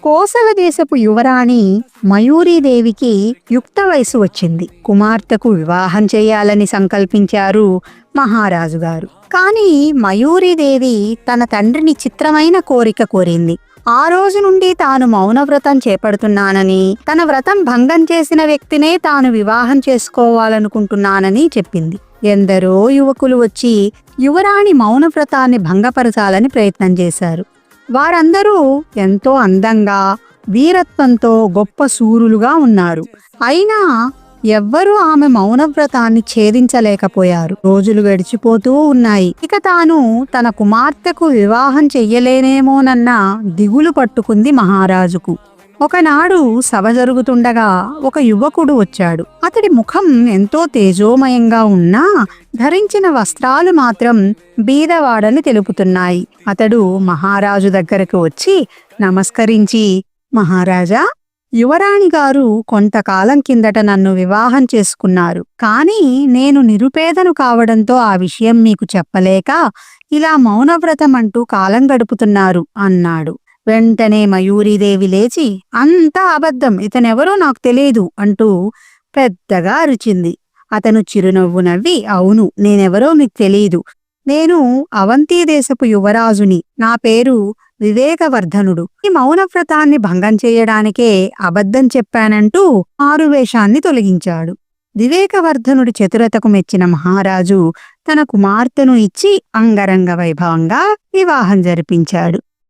కోసల దేశపు యువరాణి మయూరీదేవికి యుక్త వయసు వచ్చింది. కుమార్తెకు వివాహం చేయాలని సంకల్పించారు మహారాజు గారు. కానీ మయూరీదేవి తన తండ్రిని చిత్రమైన కోరిక కోరింది. ఆ రోజు నుండి తాను మౌనవ్రతం చేపడుతున్నానని, తన వ్రతం భంగం చేసిన వ్యక్తినే తాను వివాహం చేసుకోవాలనుకుంటున్నానని చెప్పింది. ఎందరో యువకులు వచ్చి యువరాణి మౌనవ్రతాన్ని భంగపరచాలని ప్రయత్నం చేశారు. వారందరూ ఎంతో అందంగా, వీరత్వంతో గొప్ప శూరులుగా ఉన్నారు. అయినా ఎవ్వరూ ఆమె మౌనవ్రతాన్ని ఛేదించలేకపోయారు. రోజులు గడిచిపోతూ ఉన్నాయి. ఇక తాను తన కుమార్తెకు వివాహం చెయ్యలేనేమోనన్న దిగులు పట్టుకుంది మహారాజుకు. ఒకనాడు సభ జరుగుతుండగా ఒక యువకుడు వచ్చాడు. అతడి ముఖం ఎంతో తేజోమయంగా ఉన్నా ధరించిన వస్త్రాలు మాత్రం బీదవాడని తెలుపుతున్నాయి. అతడు మహారాజు దగ్గరకు వచ్చి నమస్కరించి, మహారాజా, యువరాణి గారు కొంతకాలం కిందట నన్ను వివాహం చేసుకున్నారు. కానీ నేను నిరుపేదను కావడంతో ఆ విషయం మీకు చెప్పలేక ఇలా మౌనవ్రతం అంటూ కాలం గడుపుతున్నారు అన్నాడు. వెంటనే మయూరీదేవి లేచి, అంతా అబద్ధం, ఇతనెవరో నాకు తెలియదు అంటూ పెద్దగా అరిచింది. అతను చిరునవ్వు నవ్వి, అవును, నేనెవరో మీకు తెలియదు. నేను అవంతి దేశపు యువరాజుని. నా పేరు వివేకవర్ధనుడు. ఈ మౌనవ్రతాన్ని భంగం చేయడానికే అబద్ధం చెప్పానంటూ మారువేషాన్ని తొలగించాడు. వివేకవర్ధనుడి చతురతకు మెచ్చిన మహారాజు తన కుమార్తెను ఇచ్చి అంగరంగ వైభవంగా వివాహం జరిపించాడు.